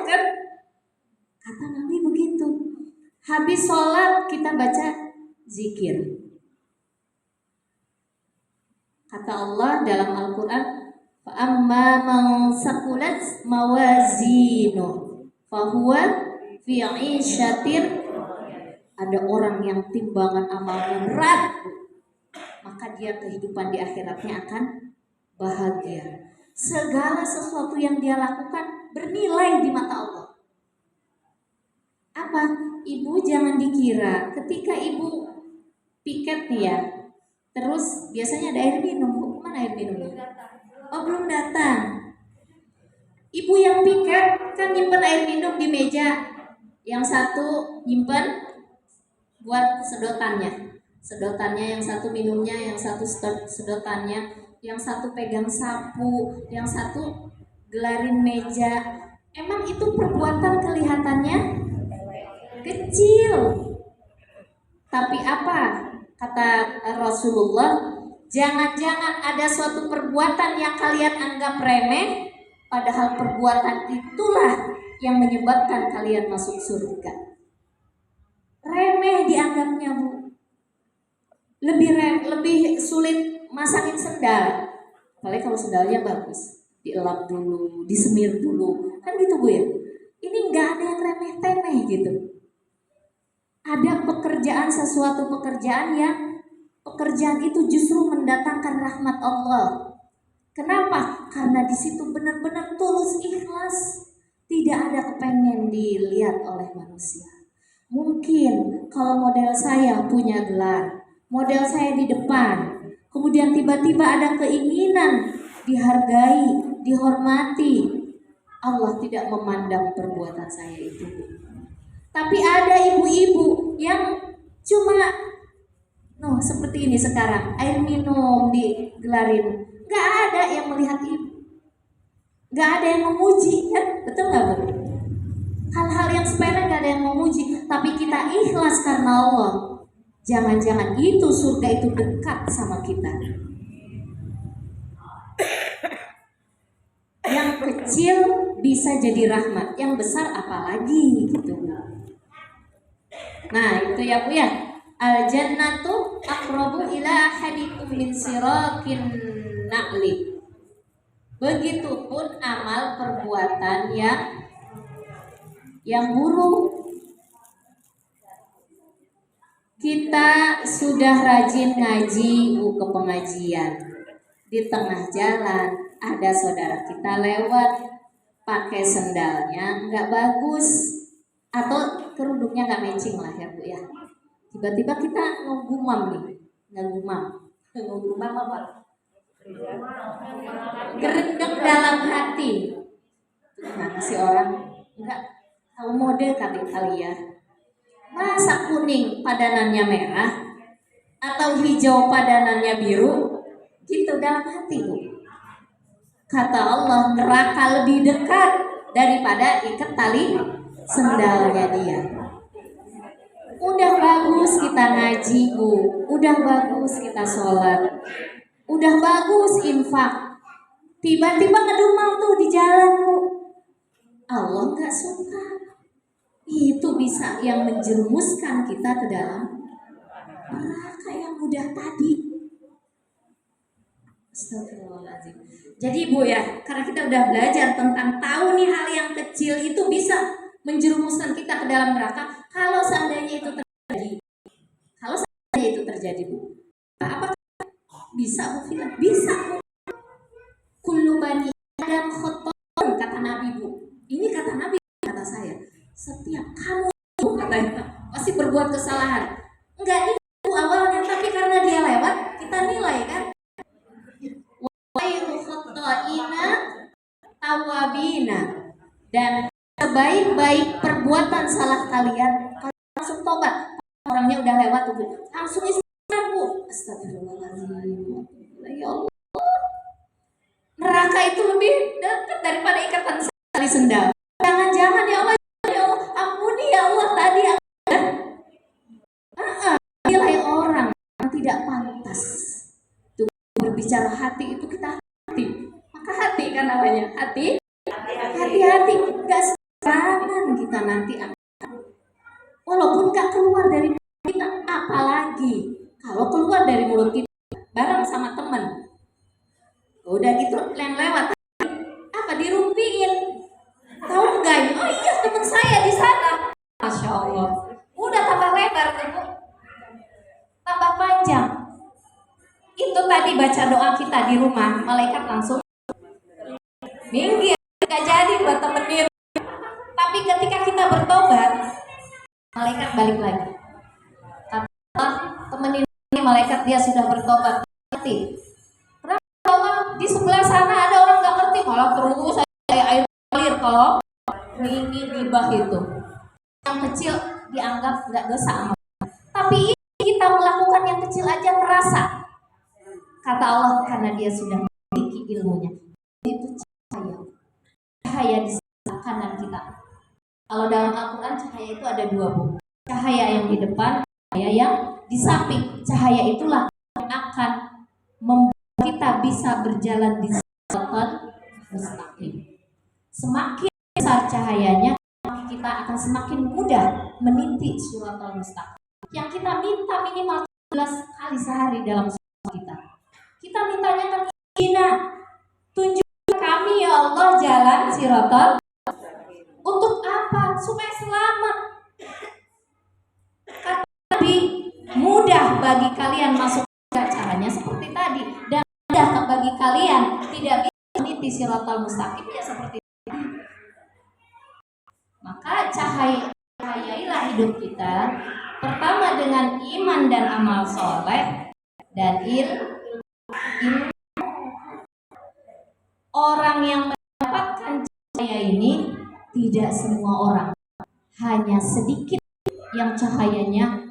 kan? Kata Nabi begitu. Habis sholat kita baca zikir. Kata Allah dalam Al-Quran, فَأَمَّا مَنْ ثَقُلَتْ مَوَازِينُهُ فَهُوَ فِي عِيشَةٍ. Ada orang yang timbangan amalnya berat, maka dia kehidupan di akhiratnya akan bahagia. Segala sesuatu yang dia lakukan bernilai di mata Allah. Apa? Ibu jangan dikira ketika ibu piket nih ya, terus biasanya ada air minum. Mana air minumnya? Oh, belum datang. Ibu yang piket kan nyimpen air minum di meja. Yang satu nyimpen buat sedotannya. Sedotannya yang satu minumnya, yang satu sedotannya, yang satu pegang sapu, yang satu gelarin meja. Emang itu perbuatan kelihatannya kecil. Tapi apa kata Rasulullah? Jangan-jangan ada suatu perbuatan yang kalian anggap remeh, padahal perbuatan itulah yang menyebabkan kalian masuk surga. Remeh dianggapnya, Bu. Lebih sulit masangin sendal. Apalagi kalau sendalnya bagus, dielap dulu, disemir dulu, kan gitu, Bu ya. Ini nggak ada yang remeh-temeh gitu. Ada sesuatu pekerjaan yang pekerjaan itu justru mendatangkan rahmat Allah. Kenapa? Karena di situ benar-benar tulus ikhlas, tidak ada kepengen dilihat oleh manusia. Mungkin kalau model saya punya gelar, model saya di depan, kemudian tiba-tiba ada keinginan dihargai, dihormati, Allah tidak memandang perbuatan saya itu. Tapi ada ibu-ibu yang cuma seperti ini sekarang, air minum digelarin, nggak ada yang melihat ibu, nggak ada yang memuji, kan? Betul nggak, Bu? Hal-hal yang sepele nggak ada yang memuji, tapi kita ikhlas karena Allah. Jangan-jangan itu surga itu dekat sama kita. Yang kecil bisa jadi rahmat, yang besar apalagi gitu. Nah itu ya, Bu ya. Al-jannatu aqrabu ila ahadikum min sirakin na'li. Begitupun amal perbuatan yang buruk. Kita sudah rajin ngaji, ke pengajian. Di tengah jalan ada saudara kita lewat pakai sendalnya nggak bagus atau kerudungnya nggak matching lah ya, Bu ya. Tiba-tiba kita ngegumam apa? Gerendeng dalam hati. Nah, si orang enggak tahu model kali ya. Masa kuning padanannya merah atau hijau padanannya biru? Gitu dalam hati, Bu. Kata Allah, neraka lebih dekat daripada ikat tali sendalnya dia. Udah bagus kita ngaji, Bu. Udah bagus kita sholat. Udah bagus infak. Tiba-tiba ngedumel tuh di jalan, Bu. Allah gak suka. Itu bisa yang menjerumuskan kita ke dalam neraka yang mudah tadi. Astagfirullahaladzim. Jadi, Bu ya, karena kita udah belajar tentang tahu nih hal yang kecil itu bisa menjerumuskan kita ke dalam neraka. Kalau seandainya itu terjadi, Bu, apakah bisa, Bu? Bisa, Bu. Kullu bani Adam khoton, kata Nabi, Bu. Ini kata Nabi, kata saya. Setiap kamu, Bu, katanya, pasti berbuat kesalahan. Enggak itu awalnya, tapi karena dia lewat, kita nilai kan. Wairu khotoina tawabina. Dan sebaik-baik perbuatan salah kalian langsung tobat. Orangnya udah lewat tuh, langsung istighfar, Bu. Astagfirullahaladzim. Ya Allah. Neraka itu lebih dekat daripada ikatan tali sendal. Jangan-jangan ya Allah, ampuni ya Allah tadi. Nilai orang yang tidak pantas. Tuh, berbicara hati itu kita hati. Maka hati kan namanya hati. Hati-hati, nggak semua kita nanti walaupun gak keluar dari mulut kita, apalagi kalau keluar dari mulut kita bareng sama temen, udah gitu yang lewat apa dirumpiin, tahu nggak? Oh iya teman saya di sana, masya Allah, udah tambah lebar tuh, tambah panjang. Itu tadi baca doa kita di rumah, malaikat langsung minggir, nggak jadi buat temenin. Tapi ketika kita bertobat, malaikat balik lagi. Kata temenin ini malaikat, dia sudah bertobat. Ngerti? Kenapa Allah di sebelah sana ada orang nggak ngerti, malah terus saya air ngalir kalau ini gibah itu. Yang kecil dianggap nggak dosa, tapi ini kita melakukan yang kecil aja merasa. Kata Allah, karena dia sudah memiliki ilmunya. Itu cahaya di sebelah kanan kita. Kalau dalam Al-Quran cahaya itu ada dua, Bu. Cahaya yang di depan, cahaya yang di samping. Cahaya itulah yang akan membuat kita bisa berjalan di siratal mustaqim. Semakin besar cahayanya, kita akan semakin mudah meniti siratal mustaqim. Yang kita minta minimal 11 kali sehari dalam sholat kita. Kita mintanya kan, tunjukkan kami ya Allah jalan siratal. Untuk apa? Supaya selamat. Kata Nabi, mudah bagi kalian masuk surga, caranya seperti tadi, dan mudah bagi kalian tidak bisa meniti siratal mustaqim, ya seperti tadi. Maka cahayailah hidup kita pertama dengan iman dan amal soleh dan ilmu. Orang yang mendapatkan cahaya ini tidak semua orang, hanya sedikit yang cahayanya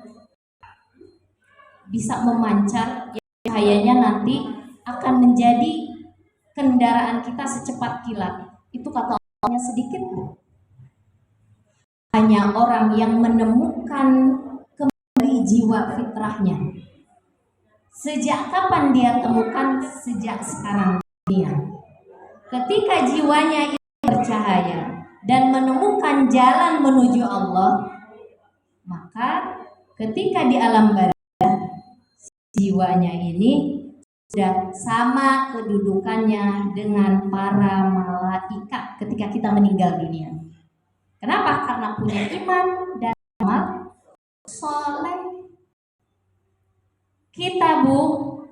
bisa memancar, yang cahayanya nanti akan menjadi kendaraan kita secepat kilat. Itu kata Allahnya sedikit, Bu. Hanya orang yang menemukan kembali jiwa fitrahnya. Sejak kapan dia temukan? Sejak sekarang dia. Ketika jiwanya itu bercahaya dan menemukan jalan menuju Allah, maka ketika di alam barzakh jiwanya ini sudah sama kedudukannya dengan para malaikat ketika kita meninggal dunia. Kenapa? Karena punya iman dan amal soleh. Kita, Bu,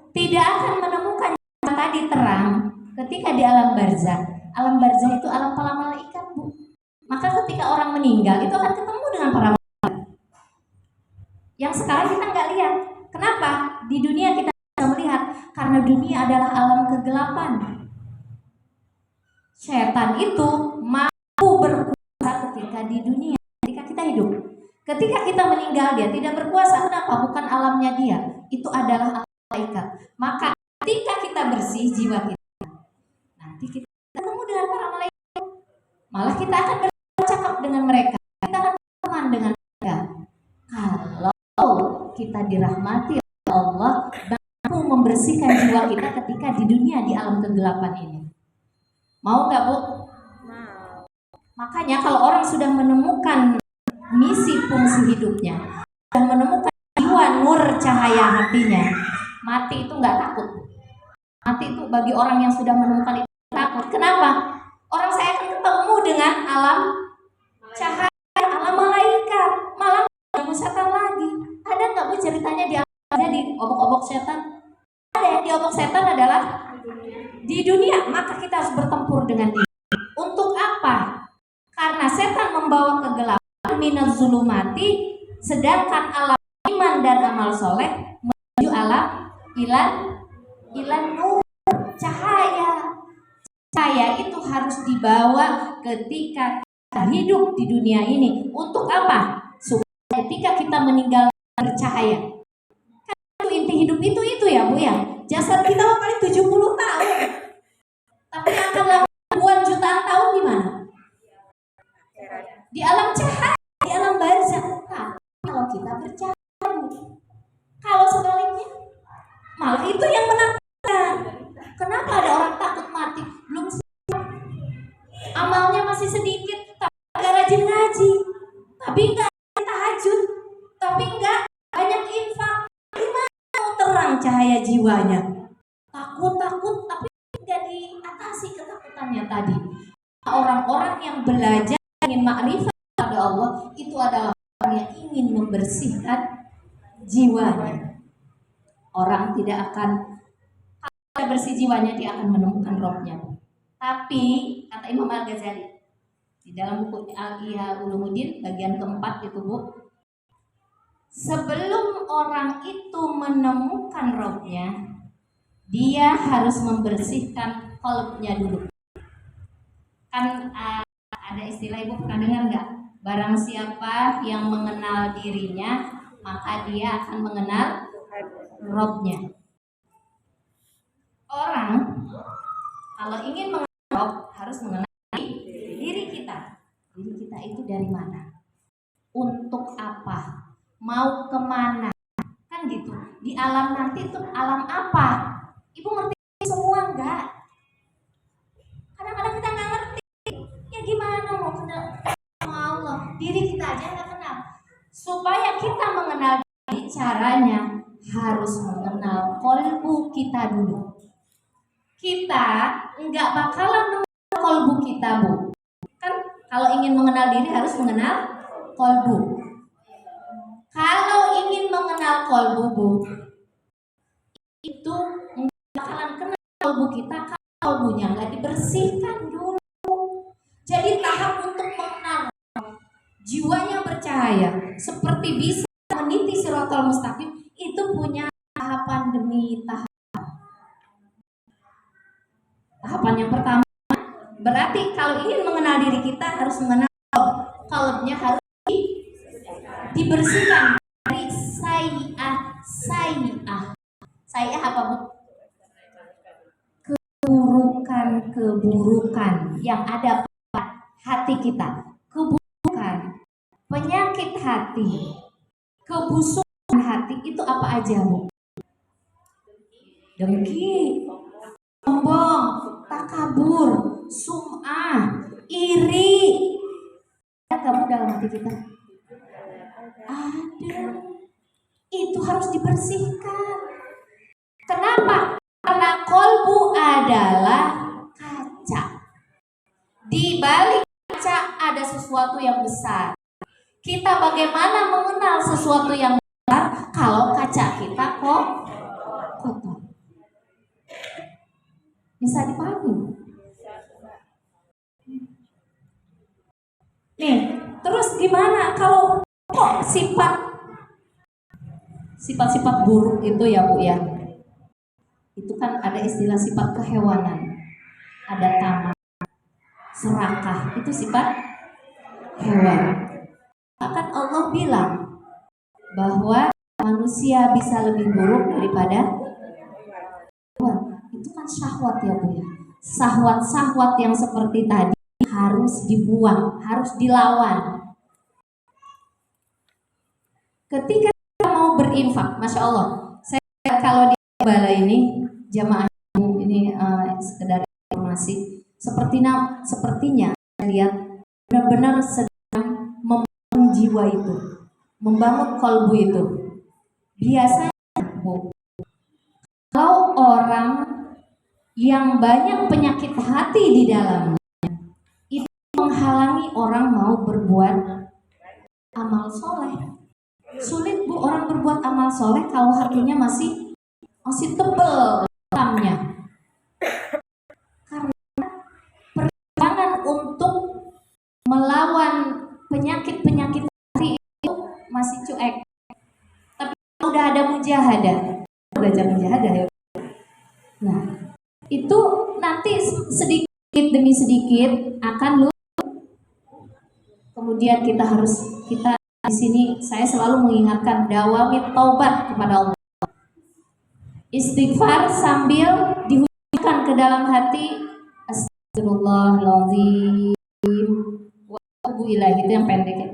tidak akan menemukan yang tadi terang ketika di alam barzakh. Alam barzakh itu alam para malaikat, Bu. Maka ketika orang meninggal itu akan ketemu dengan para malaikat yang sekarang kita nggak lihat. Kenapa? Di dunia kita bisa melihat, karena dunia adalah alam kegelapan. Setan itu mampu berkuasa ketika di dunia, ketika kita hidup. Ketika kita meninggal dia tidak berkuasa. Kenapa? Bukan alamnya dia, itu adalah alam malaikat. Maka ketika kita bersih jiwa kita, nanti kita ketemu dengan para malaikat. Malah kita akan bercakap dengan mereka, kita akan berteman dengan mereka. Kalau kita dirahmati oleh Allah, mampu membersihkan jiwa kita ketika di dunia di alam kegelapan ini. Mau nggak, Bu? Mau. Makanya kalau orang sudah menemukan misi fungsi hidupnya dan menemukan jiwa nur cahaya hatinya, mati itu nggak takut. Mati itu bagi orang yang sudah menemukan itu takut. Kenapa? Orang saya akan ketemu dengan alam cahaya, alam malaikat, malah ketemu setan lagi. Ada nggak, Bu, ceritanya di obok-obok setan? Ada. Yang diobok setan adalah di dunia. Maka kita harus bertempur dengan dia. Untuk apa? Karena setan membawa kegelapan, minaz zulumati, sedangkan alam iman dan amal soleh menuju alam ilan nur, cahaya. Cahaya itu harus dibawa ketika kita hidup di dunia ini. Untuk apa? Supaya ketika kita meninggal bercahaya. Kan itu inti hidup itu ya, Bu, ya. Jasad kita paling 70 tahun. Tapi akan ribuan jutaan tahun di mana? Di alam cahaya, di alam barzakh. Nah, kalau kita bercahaya, kalau sebaliknya, malah itu yang menakutkan. Kenapa ada orang takut mati? Belum siap, amalnya masih sedikit, tapi gak rajin ngaji. jiwanya. Takut tapi tidak diatasi ketakutannya tadi. Orang-orang yang belajar ingin makrifat pada Allah itu adalah orang yang ingin membersihkan jiwanya. Orang tidak akan, kalau bersih jiwanya dia akan menemukan rohnya. Tapi kata Imam Al-Ghazali di dalam buku Al-Ihya Ulumuddin bagian keempat itu Bu, sebelum orang itu menemukan rohnya, dia harus membersihkan qalbnya dulu. Kan ada istilah Ibu pernah dengar nggak? Barang siapa yang mengenal dirinya, maka dia akan mengenal rohnya. Orang kalau ingin mengenal roh harus mengenal diri kita. Diri kita itu dari mana? Untuk apa? Mau kemana? Kan gitu. Di alam nanti itu alam apa? Ibu ngerti semua enggak? Kadang-kadang kita nggak ngerti. Ya gimana mau kenal sama Allah? Diri kita aja nggak kenal. Supaya kita mengenal diri, caranya harus mengenal kolbu kita dulu. Kita nggak bakalan mengenal kolbu kita Bu. Kan kalau ingin mengenal diri harus mengenal kolbu. Kalau ingin mengenal kolbu Bu, itu nggak bakalan kenal kolbu kita kalau kolbunya nggak dibersihkan dulu. Jadi tahap untuk mengenal jiwanya bercahaya seperti bisa meniti Shiratal Mustaqim itu punya tahapan demi tahapan. Tahapan yang pertama berarti kalau ingin mengenal diri kita harus mengenal qalbnya, harus dibersihkan dari sayi'ah. Sayi'ah apa Bu? Keburukan yang ada pada hati kita. Keburukan, penyakit hati, kebusukan hati itu apa aja Bu? Dengki, sombong, takabur, sum'ah, iri. Ada kamu dalam hati kita? Ada. Itu harus dibersihkan. Kenapa? Karena kolbu adalah kaca. Di balik kaca ada sesuatu yang besar. Kita bagaimana mengenal sesuatu yang besar kalau kaca kita kok kotor? Bisa dipahami? Nih, terus gimana kalau kok sifat-sifat buruk itu ya Bu ya? Itu kan ada istilah sifat kehewanan. Ada tamak, serakah, itu sifat hewan. Bahkan Allah bilang bahwa manusia bisa lebih buruk daripada hewan. Itu kan syahwat ya Bu ya. Syahwat-syahwat yang seperti tadi harus dibuang, harus dilawan. Ketika kita mau berinfak, Masya Allah, saya kalau di balai ini jamaah ini sekedar informasi, sepertinya saya lihat benar-benar sedang membangun jiwa itu, membangun kolbu itu. Biasanya Bu, kalau orang yang banyak penyakit hati di dalamnya itu menghalangi orang mau berbuat amal soleh. Sulit Bu orang berbuat amal soleh kalau hatinya masih tebal dalamnya. Karena perjuangan untuk melawan penyakit-penyakit hati itu masih cuek. Tapi udah ada mujahadah, belajar mujahadah ya. Nah, itu nanti sedikit demi sedikit akan kemudian kita di sini saya selalu mengingatkan dawamit taubat kepada Allah. Istighfar sambil dihujurkan ke dalam hati, astagfirullahaladzim wa atubu ilaih, itu yang pendek ya.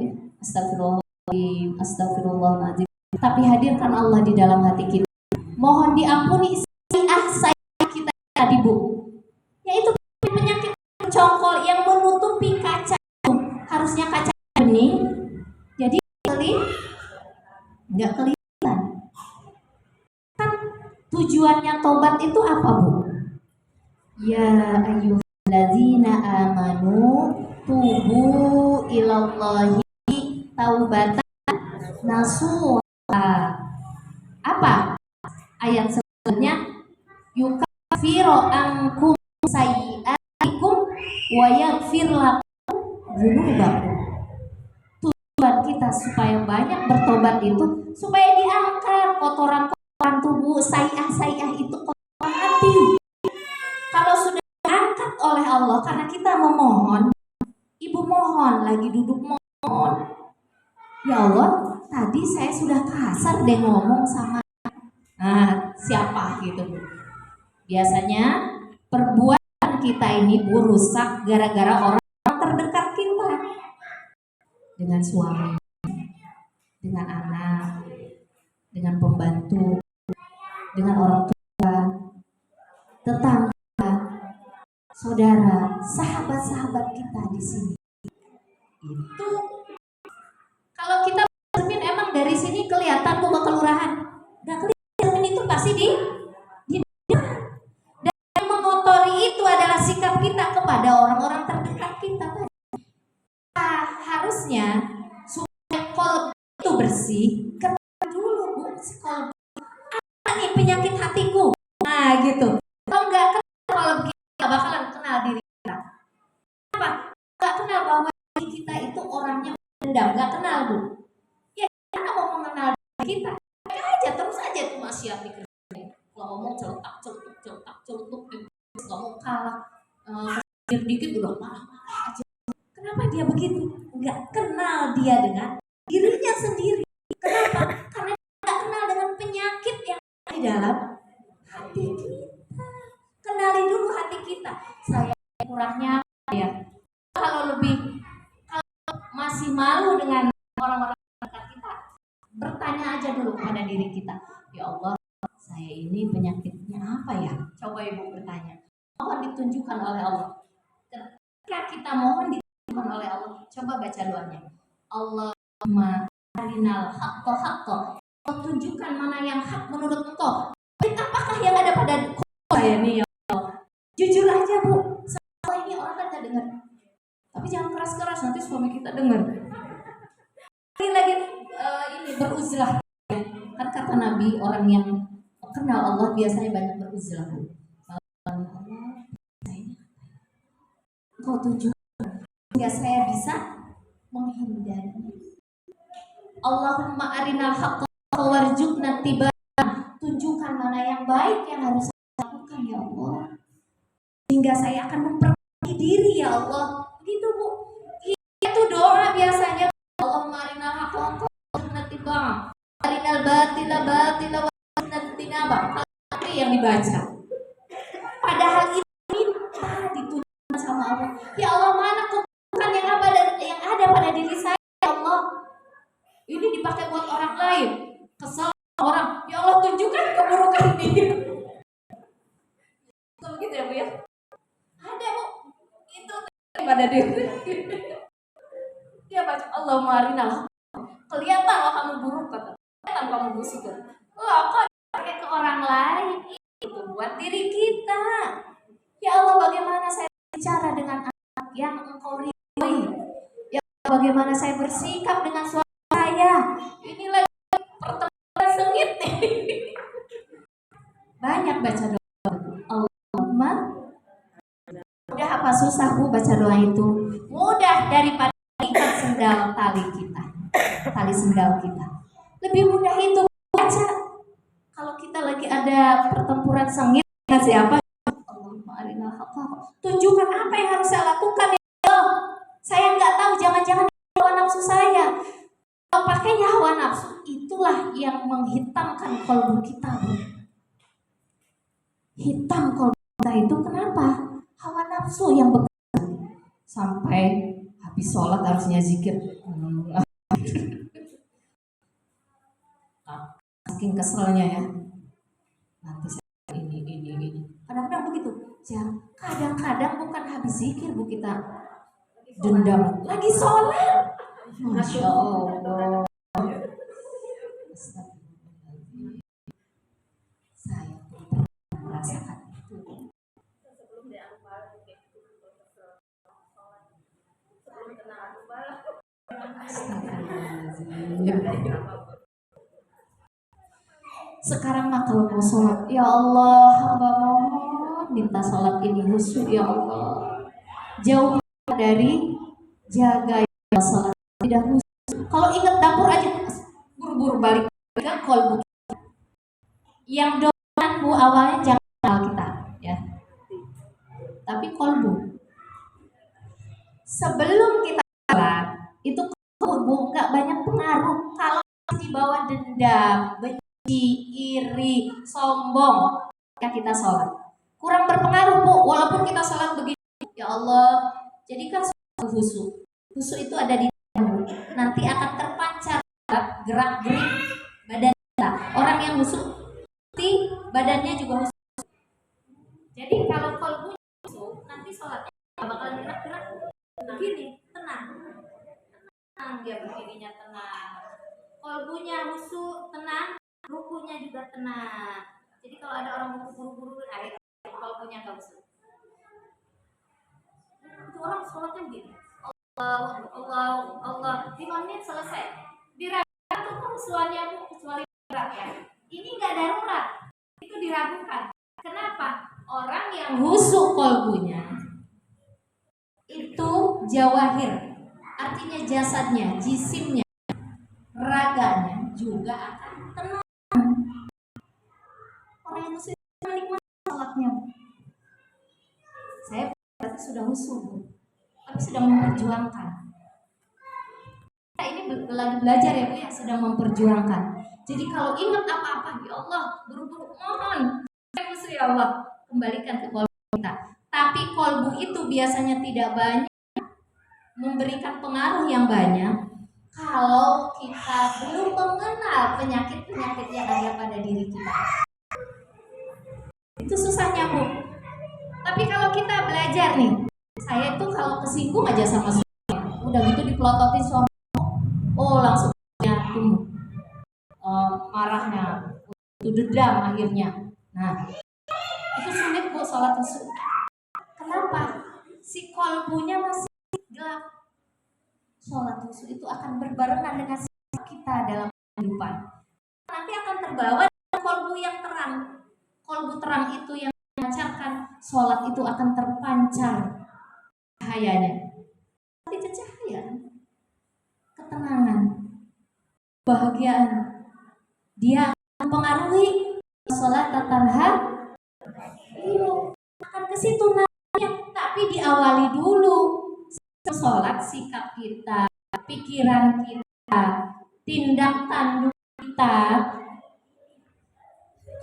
Astagfirullahaladzim. Tapi hadirkan Allah di dalam hati kita. Mohon diampuni sayyi'ah kita tadi Bu. Yaitu penyakit congkol yang menutupi kaca itu. Harusnya kaca bening, jadi nggak kelihatan. Kan Tujuannya tobat itu apa, Bu? Ya ayyuhalladzina amanu tubu ilallahi taubatan nasuha. Apa ayat sebelumnya? Yukaffiru ankum sayyi'atikum wa yaghfir lakum dzunubakum. Tujuan kita supaya banyak bertobat itu supaya diangkat kotoran-kotoran tubuh, sayyi'ah itu kotoran hati. Kalau sudah diangkat oleh Allah karena kita memohon, ibu mohon, lagi duduk mohon, ya Allah, tadi saya sudah kasar deh ngomong sama siapa gitu. Biasanya perbuatan kita ini rusak gara-gara orang terdekat kita, dengan suami, dengan anak, dengan pembantu, dengan orang tua, tetangga, saudara, sahabat-sahabat kita di sini. Itu kalau kita cermin emang dari sini kelihatan tuh ke kelurahan, nggak kelihatan. Cermin itu pasti di dan yang mengotori itu adalah sikap kita kepada orang-orang terdekat kita. Harusnya supaya kolbu itu bersih, kenal dulu, Bu, si kolbu. Apa nih penyakit hatiku? Nah gitu. Kalau nggak kenal kolbu kita, bakalan kenal diri kita. Kenapa? Nggak kenal bahwa diri kita itu orangnya dendam, nggak kenal, Bu. Ya kita mau mengenal diri kita, aja terus aja tuh masih pikir. Kalau ngomong celutuk, nggak mau kalah, dikit udah marah-marah aja. Kenapa dia begitu? Nggak kenal dia dengan dirinya sendiri. Kenapa? Karena nggak kenal dengan penyakit yang ada di dalam hati kita. Kenali dulu hati kita. Saya kurangnya ya. Kalau masih malu dengan orang-orang dekat kita, bertanya aja dulu kepada diri kita. Ya Allah, saya ini penyakitnya apa ya? Coba Ibu bertanya. Mohon ditunjukkan oleh Allah. Ketika kita mohon ditunjukkan oleh Allah, coba baca doanya. Allahumma arinal haqqa haqqa. Tunjukkan mana yang hak menurut Engkau. Apakah yang ada pada saya nih ya Allah? Jujur aja, Bu. Soalnya ini orang kan gak dengar. Tapi jangan keras-keras, nanti suami kita dengar. Lagi ini beruzlah. Kan kata Nabi, orang yang kenal Allah biasanya banyak beruzlah. Engkau tunjukkan sehingga saya bisa menghindari. Allahumma arinal haqqa warzuqna tibaa. Tunjukkan mana yang baik yang harus saya lakukan ya Allah, sehingga saya akan memperbaiki diri ya Allah. Begitu, Bu. Itu doa biasanya. Allahumma arinal haqqa warzuqna tibaa, arinal batila warzuqna tinaba. Tapi yang dibaca. Padahal ini minta ditunjukkan sama Allah. Ya Allah, mana keburukan yang ada pada diri saya ya Allah. Ini dipakai buat orang lain. Kesal orang, ya Allah tunjukkan keburukan dia. Betul gitu ya, Bu ya? Ada, Bu. Itu pada diri. Dia baca Allahumma arinal haqqa. Kelihatanlah kamu buruk, kelihatan kamu busuk. Loh, kok pakai ke orang lain? Itu buat diri kita. Ya Allah, bagaimana saya bicara dengan anak yang Engkau ridhoi? Ya Allah, bagaimana saya bersikap dengan suami saya? Ini lagi pertemuan sengit nih. Banyak baca doa. Allahumma, mudah apa susah, Bu, baca doa itu? Mudah daripada ikat sendal tali kita, tali sendal kita. Lebih mudah itu baca. Kalau kita lagi ada pertempuran sengit dengan siapa? Allahumma arinal haqqa. Tunjukkan apa yang harus saya lakukan ya Allah. Saya nggak tahu, jangan-jangan hawa nafsu saya. Kalau pakainya hawa nafsu, itulah yang menghitamkan kolbu kita, Bu. Hitam kolbu kita itu kenapa? Hawa nafsu yang bekerja. Sampai habis sholat harusnya zikir. Saking keselnya ya. Nanti saya ini. Kadang-kadang begitu. Kadang-kadang bukan habis zikir, Bu, kita dendam. Lagi sholat. Masya Allah. Saya Sekarang mah kalau mau sholat, ya Allah, hamba mohon minta sholat ini khusyuk ya Allah. Jauh dari jaga ya sholat tidak khusyuk. Kalau ingat dapur aja buru-buru balik ke kolbu. Yang doan bu awalnya jangan kenal kita, ya. Tapi kolbu. Sebelum kita sholat itu kolbu nggak banyak pengaruh. Kalau di bawah dendam, iri, sombong, ketika kita sholat kurang berpengaruh bu, walaupun kita sholat begini ya Allah, jadikan sholat khusyuk. Khusyuk itu ada di dalam, nanti akan terpancar gerak gerik badan kita. Orang yang khusyuk badannya juga khusyuk. Jadi kalau kolbunya khusyuk, nanti sholatnya bakalan gerak-gerak begini, tenang dia berdirinya tenang, kolbunya khusyuk tenang, rukunya juga tenang. Jadi kalau ada orang buru-buru, kalau punya nggak usah. Itu orang sholatnya begini, Allah, 5 menit selesai. Diragukan tuh kehusuannya bu, kecuali berat ya. Ini nggak darurat, itu diragukan. Kenapa? Orang yang khusyuk kolbunya itu jawahir, artinya jasadnya, jisimnya, raganya juga akan tenang. Orang yang khusyuk menikmati sholatnya. Saya berarti sudah khusyuk, tapi sedang memperjuangkan. Kita ini lagi belajar ya bu ya, sedang memperjuangkan. Jadi kalau ingat apa-apa, ya Allah, buru-buru mohon, ya Allah, kembalikan ke kolbu kita. Tapi kolbu itu biasanya tidak banyak memberikan pengaruh yang banyak kalau kita belum mengenal penyakit-penyakit yang ada pada diri kita. Itu susahnya bu. Tapi kalau kita belajar nih, saya itu kalau kesinggung aja sama suami, udah gitu dipelototin suami, oh langsung tumbuh marahnya, itu dendam akhirnya. Nah, itu sulit bu sholat khusyuk. Kenapa? Si kolbunya masih gelap. Sholat khusyuk itu akan berbarengan dengan sikap kita dalam kehidupan. Nanti akan terbawa dengan kolbu yang terang. Kolbu terang itu yang memancarkan, sholat itu akan terpancar cahayanya. Itu cahaya, ketenangan, kebahagiaan. Dia akan mempengaruhi sholat tanha, akan ke situ nantinya. Tapi diawali dulu sholat, sikap kita, pikiran kita, tindak tanduk kita.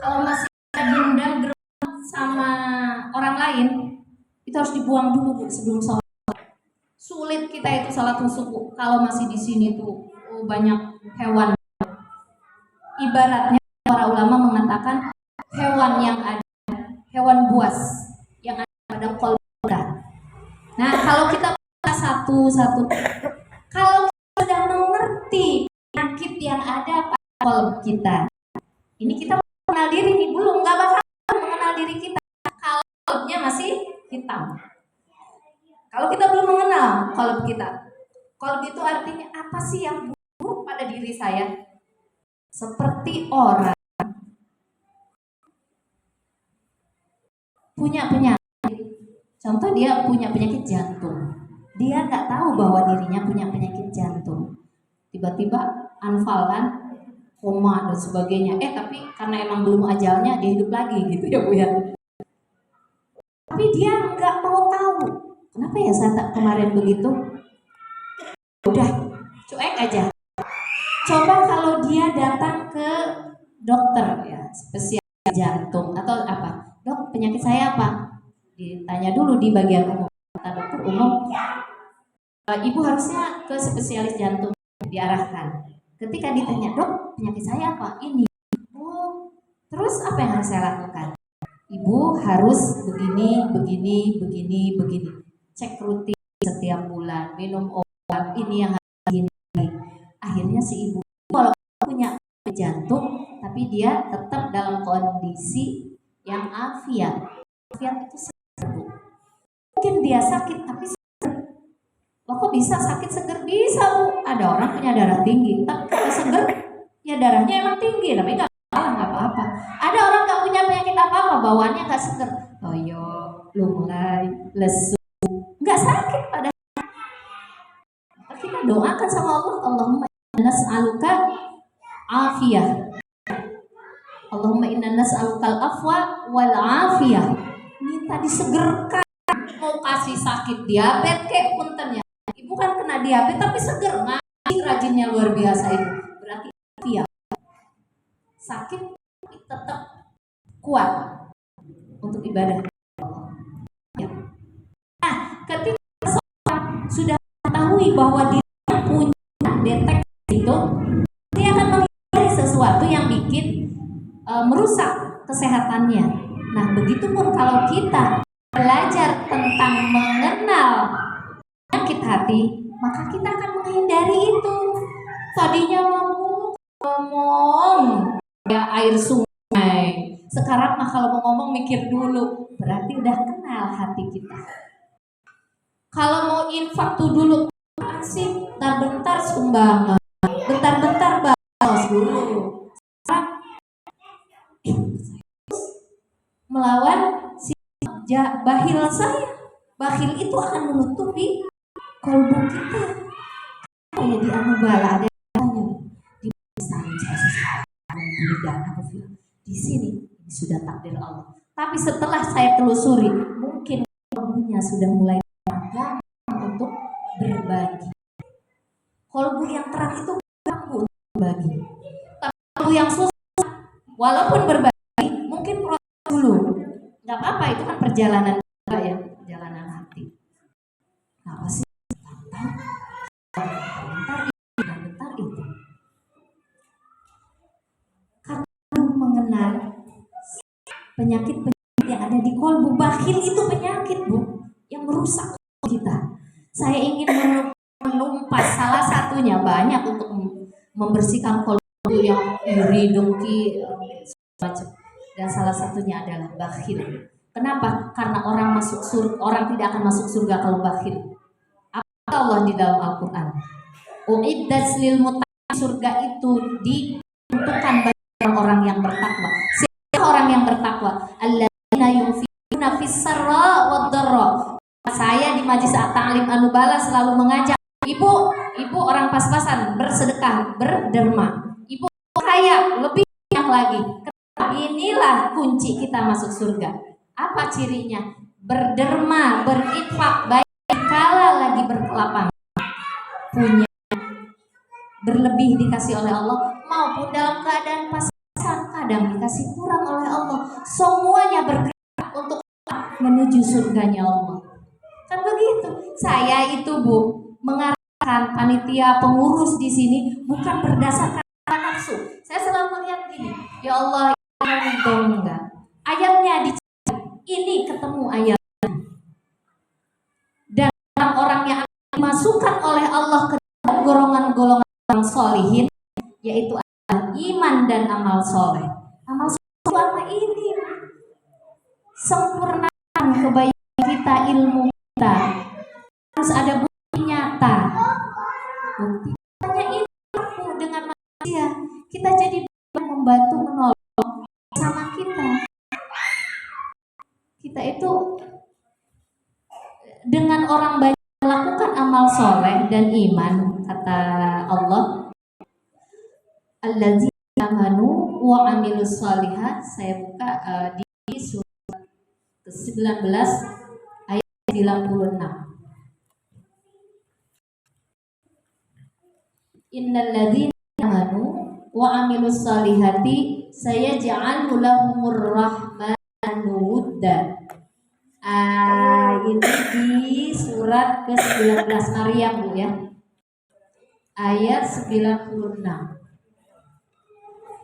Kalau masih dendam sama orang lain, itu harus dibuang dulu bu sebelum sholat. Sulit kita itu sholat khusyuk bu kalau masih di sini tuh banyak hewan. Ibaratnya para ulama mengatakan hewan yang ada, hewan buas yang ada pada kolbu kita. Nah kalau kita satu-satu, kalau kita sudah mengerti penyakit yang ada pada kolbu kita, ini kita mengenal diri nih, belum, nggak bakal mengenal diri kita kalau kolbunya masih hitam. Kalau kita belum mengenal kolbu kita, kolbu itu artinya apa sih yang buruk pada diri saya? Seperti orang punya penyakit, contoh dia punya penyakit jantung, dia nggak tahu bahwa dirinya punya penyakit jantung, tiba-tiba anfal kan, koma dan sebagainya. Tapi karena emang belum ajalnya dia hidup lagi gitu ya bu ya. Tapi dia nggak mau tahu. Kenapa ya saya kemarin begitu? Udah cuek aja. Coba kalau dia datang ke dokter ya, spesialis jantung atau apa, dok penyakit saya apa? Ditanya dulu di bagian umum. Kata dokter umum, ibu harusnya ke spesialis jantung diarahkan. Ketika ditanya, dok penyakit saya apa? Ini. Oh, terus apa yang harus saya lakukan? Ibu harus begini, begini, begini, begini. Cek rutin setiap bulan, minum obat, ini yang harus begini. Akhirnya si ibu walaupun punya jantung, tapi dia tetap dalam kondisi yang afiat. Afiat itu sehat. Mungkin dia sakit, tapi sehat. Loh kok bisa sakit seger? Bisa Bu, ada orang punya darah tinggi tapi kalau seger ya darahnya emang tinggi tapi nggak apa-apa. Ada orang nggak punya penyakit apa-apa, bawaannya nggak seger, loyo, lunglai, lesu, nggak sakit pada. Kita doakan sama Allah, Allahumma inna nas'aluka afiyah, Allahumma inna nas'aluka al-afwa wal afiyah. Minta disegerkan. Mau kasih sakit diabetes kayak puntennya, ibu kan kena diabetes tapi seger, ngasih rajinnya luar biasa itu, berarti afiyah. Sakit tetap kuat untuk ibadah. Nah, ketika seorang sudah mengetahui bahwa dia punya deteksi itu, dia akan menghindari sesuatu yang bikin merusak kesehatannya. Nah, begitupun kalau kita belajar tentang mengenal penyakit hati, maka kita akan menghindari itu. Tadinya mau ngomong ya air sungai, sekarang mah kalau mau ngomong mikir dulu, berarti udah kenal hati kita. Kalau mau infak tuh dulu asik, bentar-bentar sumbangan, bentar-bentar balas dulu. Melawan si bahil saya. Bahil itu akan menutupi kolbu kita. Kayak di Anubala ada di di sini sudah takdir Allah. Tapi setelah saya telusuri, mungkin kolbunya sudah mulai gampang untuk berbagi. Kolbu yang terang itu gampang untuk berbagi. Tapi kolbu yang susah, walaupun berbagi, mungkin proses dulu. Nggak apa-apa, itu kan perjalanan juga ya, perjalanan hati. Apa sih? Bentar itu. Karena mengenal penyakit-penyakit yang ada di kolbu, bakhil itu penyakit Bu, yang merusak kita. Saya ingin menumpas salah satunya, banyak untuk membersihkan kolbu yang iri, dengki, macam. Dan salah satunya adalah bakhil. Kenapa? Karena orang tidak akan masuk surga kalau bakhil. Apa Allah di dalam Al-Quran? Uiddat lil muttaqin, surga itu ditentukan bagi orang yang bertakwa. Siapa orang yang bertakwa? Alladzina yunfiquna fis sarra wad dharra. Saya di Majelis Ta'lim Anubala selalu mengajak ibu orang pas-pasan bersedekah, berderma. Ibu kaya lebih banyak lagi. Inilah kunci kita masuk surga. Apa cirinya? Berderma, berinfak, baik kala lagi berkelapang, punya berlebih dikasih oleh Allah, maupun dalam keadaan pas-pasan, kadang dikasih kurang oleh Allah. Semuanya bergerak untuk menuju surganya Allah. Kan begitu. Saya itu Bu, mengarahkan panitia pengurus di sini bukan berdasarkan nafsu. Saya selalu melihat gini, ya Allah, enggak. Ayatnya dicari, ini ketemu ayat. Dan orang-orang yang dimasukkan oleh Allah ke dalam golongan-golongan orang solihin, yaitu iman dan amal soleh. Amal soleh apa ini? Sempurnakan kebaikan kita, ilmu kita. Harus ada bukti nyata. Buktinya itu dengan manusia. Kita jadi membantu menolong sama kita. Kita itu dengan orang banyak melakukan amal soleh dan iman, kata Allah, alladzina amanu wa amilus shalihat. Saya buka di surat ke-19 ayat 96. Innal ladzina amanu wa amilus shalihati sayaj'alu lahumur rahmanu wudda. Ini di surat ke-19 Maryam Bu ya. Ayat 96.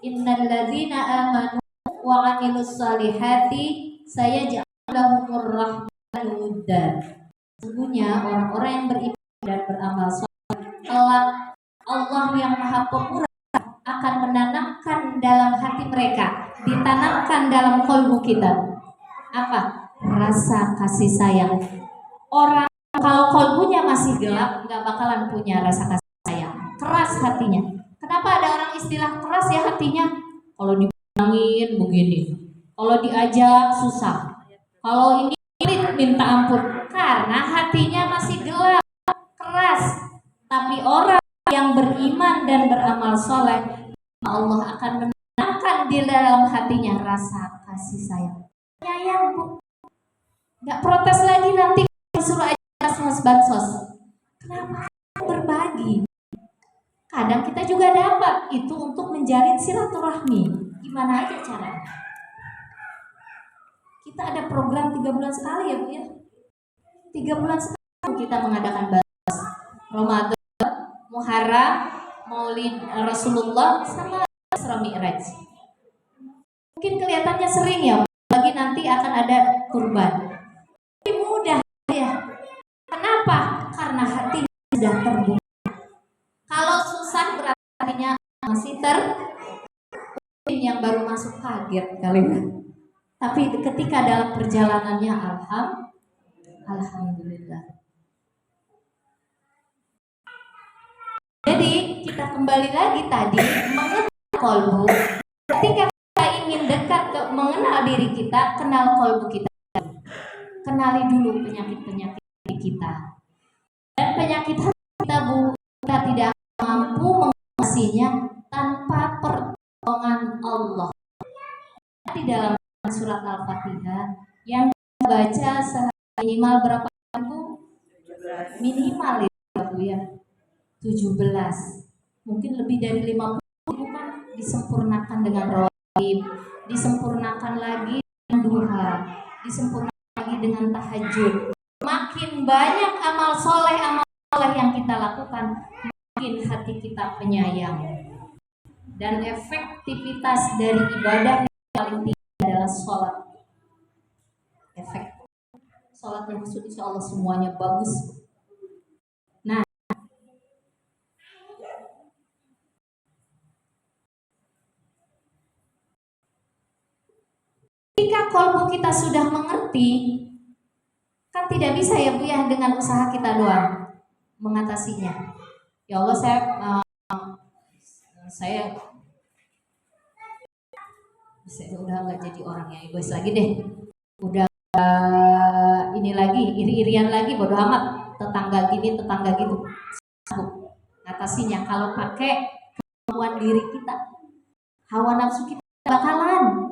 Innal ladzina amanu wa 'amilus shalihati sayaj'alu lahumur rahmanu wudda. Sesungguhnya orang-orang yang beriman dan beramal saleh, kelak Allah yang Maha Pemurah akan menanamkan dalam hati mereka, ditanamkan dalam kalbu kita. Apa? Rasa kasih sayang. Orang Kalau kolbunya masih gelap, nggak bakalan punya rasa kasih sayang. Keras hatinya. Kenapa ada orang istilah keras ya hatinya? Kalau dibilangin begini, kalau diajak susah, kalau ini minta ampun, karena hatinya masih gelap, keras. Tapi orang yang beriman dan beramal soleh, Allah akan menanamkan di dalam hatinya rasa kasih sayang. Sayang bu, nggak protes lagi nanti suruh aja bansos. Kenapa berbagi? Kadang kita juga dapat itu untuk menjalin silaturahmi. Gimana aja caranya? Kita ada program 3 bulan sekali ya Bu ya. 3 bulan sekali kita mengadakan bansos. Ramadan, Muharram, Maulid Rasulullah sama Isra Mi'raj. Mungkin kelihatannya sering ya, lagi nanti akan ada kurban. Tapi mudah ya. Kenapa? Karena hati sudah terbuka. Kalau susah berarti hatinya masih yang baru masuk kaget kali ya. Tapi ketika dalam perjalanannya alhamdulillah. Jadi kita kembali lagi tadi mengenal kolbu. Ketika kita ingin dekat mengenal diri kita, kenal kolbu kita. Kenali dulu penyakit-penyakit kita. Dan penyakit kita kita tidak mampu mengatasinya tanpa pertolongan Allah. Di dalam surat Al-Fatihah yang baca minimal berapa Bu? Minimal ya Bu ya. 17. Mungkin lebih dari 50 bukan disempurnakan dengan rawatib, disempurnakan lagi dengan duha, disempurnakan lagi dengan tahajud. Makin banyak amal soleh yang kita lakukan, makin hati kita penyayang. Dan efektivitas dari ibadah yang paling tinggi adalah sholat. Efek sholat yang khusus insya Allah semuanya bagus. Nah, ketika kolbu kita sudah mengerti, kan tidak bisa ya Bu ya dengan usaha kita doang mengatasinya. Ya Allah saya udah nggak jadi orang yang egois lagi deh. Udah ini lagi iri-irian lagi, bodo amat, tetangga gini tetangga gitu. Ngatasinya kalau pakai kemampuan diri kita, hawa nafsu kita bakalan.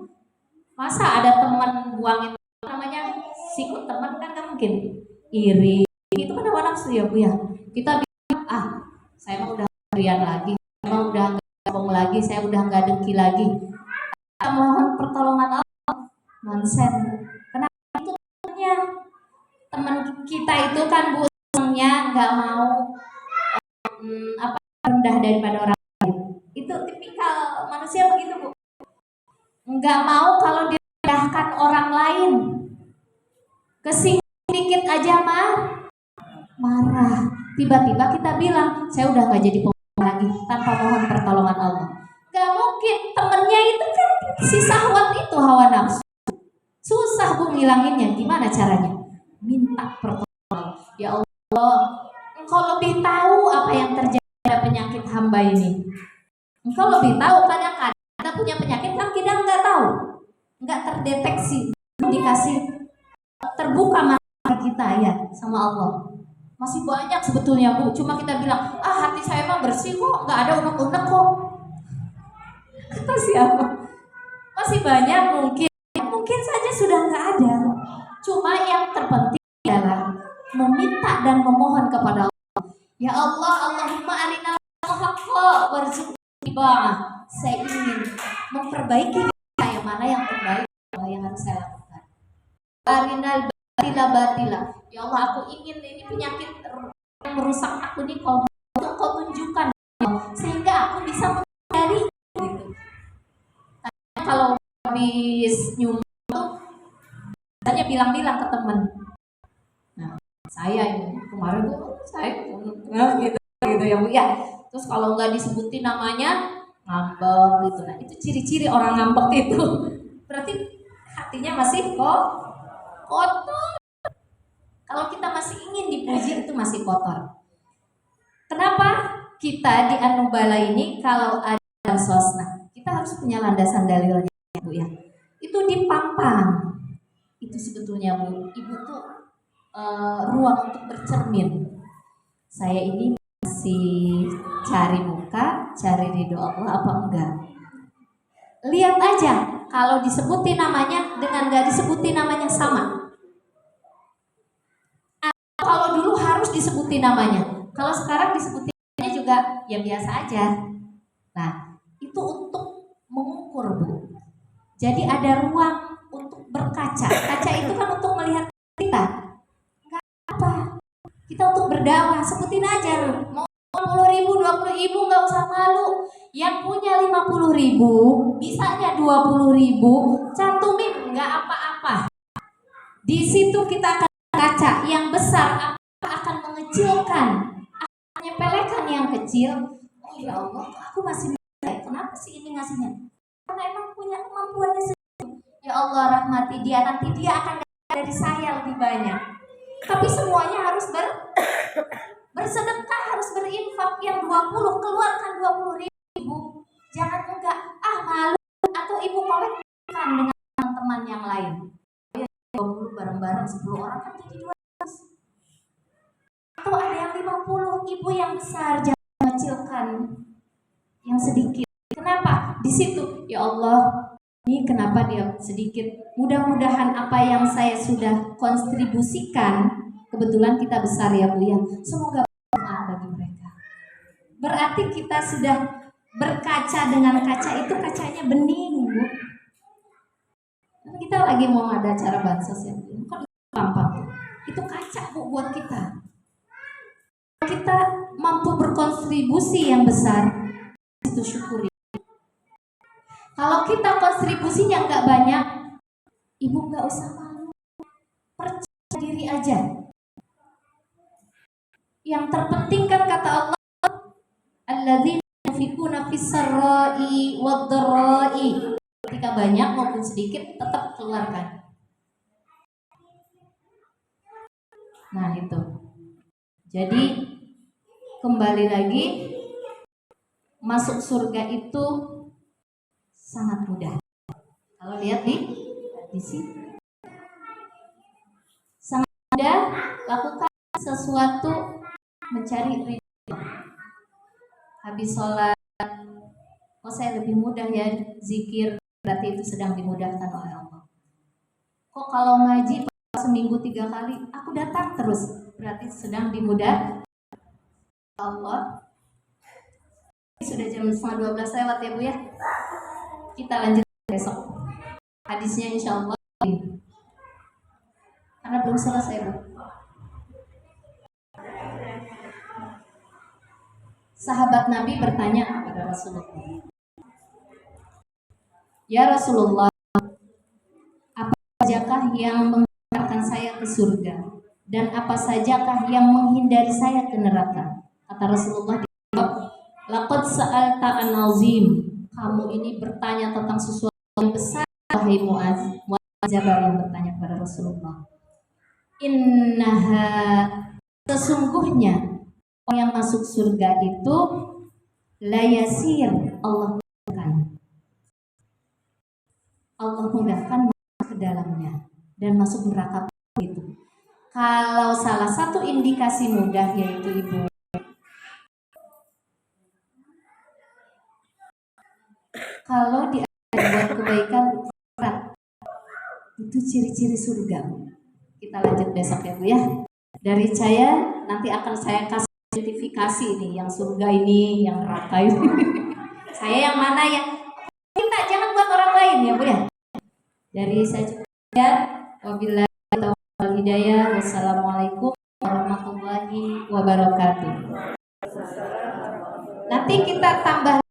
Masa ada teman buangin namanya sikut teman kan gak mungkin. Iri itu kan hawa nafsu ya Bu ya. Kita bilang saya mah udah irian lagi, saya mah udah nggak bohong lagi, saya udah nggak dengki lagi. Kita mohon pertolongan Allah. Nonsen. Kenapa itu teman kita itu kan Bu senangnya nggak mau rendah daripada orang lain. Itu tipikal manusia begitu Bu. Nggak mau kalau direndahkan orang lain. Kesinggung dikit aja marah. Tiba-tiba kita bilang, saya udah nggak jadi pemimpin lagi tanpa mohon pertolongan Allah. Gak mungkin, temennya itu kan si sahwat itu hawa nafsu. Susah Bu ngilanginnya, gimana caranya? Minta pertolongan. Ya Allah, Engkau lebih tahu apa yang terjadi pada penyakit hamba ini. Engkau lebih tahu, kadang-kadang kita punya penyakit kan kita nggak tahu, nggak terdeteksi, dikasih terbuka mata kita ya sama Allah. Masih banyak sebetulnya Bu, cuma kita bilang hati saya mah bersih kok, nggak ada unek-unek kok. Kata siapa? Masih banyak mungkin saja sudah nggak ada. Cuma yang terpenting adalah meminta dan memohon kepada Allah. Ya Allah, Allahumma arinal haqqa warzuqna ittiba'ah. Saya ingin memperbaiki saya mana yang terbaik, apa yang harus saya lakukan. Arinal batila. Ya Allah, aku ingin ini penyakit yang merusak aku nih, kau tunjukkan sehingga aku bisa menghindari gitu. Kalau habis nyumbang tuh saya bilang ke teman, nah saya ini kemarin tuh saya gitu ya Bu ya. Terus kalau nggak disebutin namanya ngambek gitu. Nah itu ciri-ciri orang ngambek itu berarti hatinya masih kotor. Kalau kita masih ingin dipuji itu masih kotor. Kenapa kita di Anubala ini kalau ada bansos, nah kita harus punya landasan dalilnya Bu ya. Itu dipampang. Itu sebetulnya Bu, Ibu tuh ruang untuk bercermin. Saya ini masih cari muka, cari ridho Allah apa enggak? Lihat aja, kalau disebutin namanya dengan gak disebutin namanya sama. Kalau dulu harus disebutin namanya, kalau sekarang disebutinnya juga ya biasa aja. Nah, itu untuk mengukur Bu. Jadi ada ruang untuk berkaca. Kaca itu kan untuk melihat kita. Enggak apa. Kita untuk berdakwah, sebutin aja loh. Mau 10.000, 20.000 nggak usah malu. Yang punya 50.000, bisanya 20.000, cantumin nggak apa-apa. Di situ kita akan kaca yang besar akan mengecilkan, akan menyepelekan yang kecil. Oh ya Allah, aku masih kenapa sih ini ngasihnya? Karena emang punya kemampuannya sendiri. Ya Allah rahmati dia, nanti dia akan dari saya lebih banyak. Tapi semuanya harus bersedekah, harus berinfak. Yang 20 keluarkan 20.000. Jangan enggak malu atau ibu kolekkan dengan teman-teman yang lain. 20 bareng-bareng 10 orang kan jadi 200. Atau ada yang 50, ibu yang besar, jangan mengecilkan yang sedikit. Kenapa? Di situ ya Allah, ini kenapa dia sedikit? Mudah-mudahan apa yang saya sudah kontribusikan, kebetulan kita besar ya Bu ya, semoga bermanfaat bagi mereka. Berarti kita sudah berkaca dengan kaca itu, kacanya bening Bu. Kita lagi mau ada acara bansos ya Bu, kan gampang. Itu kaca Bu buat kita. Kita mampu berkontribusi yang besar, itu syukuri. Kalau kita kontribusinya nggak banyak, ibu nggak usah malu, percaya diri aja. Yang terpenting kan kata Allah, alladzina yunfikuna fis-sarra'i wad-dharra'i. Ketika banyak maupun sedikit tetap keluarkan. Nah itu. Jadi kembali lagi, masuk surga itu sangat mudah. Kalau lihat di sini, sangat mudah. Lakukan sesuatu, mencari ridho. Habis sholat, oh saya lebih mudah ya zikir, berarti itu sedang dimudahkan oleh Allah. Kok kalau ngaji seminggu 3 kali, aku datang terus, berarti sedang dimudahkan Allah. Sudah jam 11:30 lewat ya Bu ya. Kita lanjut besok. Hadisnya insya Allah. Karena belum selesai Bu. Sahabat Nabi bertanya kepada Rasulullah, ya Rasulullah, apa sajakah yang mengantarkan saya ke surga, dan apa sajakah yang menghindari saya ke neraka? Kata Rasulullah, laqad sa'alta an azim, kamu ini bertanya tentang sesuatu yang besar, wahai Muaz. Muaz Jabal yang bertanya kepada Rasulullah, innaha, sesungguhnya orang yang masuk surga itu layasir, Allah mudahkan masuk ke dalamnya, dan masuk neraka itu. Kalau salah satu indikasi mudah yaitu ibu, kalau dibuat kebaikan berat, itu ciri-ciri surga. Kita lanjut besok ya Bu ya. Dari saya nanti akan saya kasih identifikasi nih, yang surga ini, yang neraka ini. Saya yang mana ya? Kita jangan buat orang lain ya Bu ya. Dari saya juga, wabillahi taufiq wal hidayah. Wassalamualaikum warahmatullahi wabarakatuh. Nanti kita tambah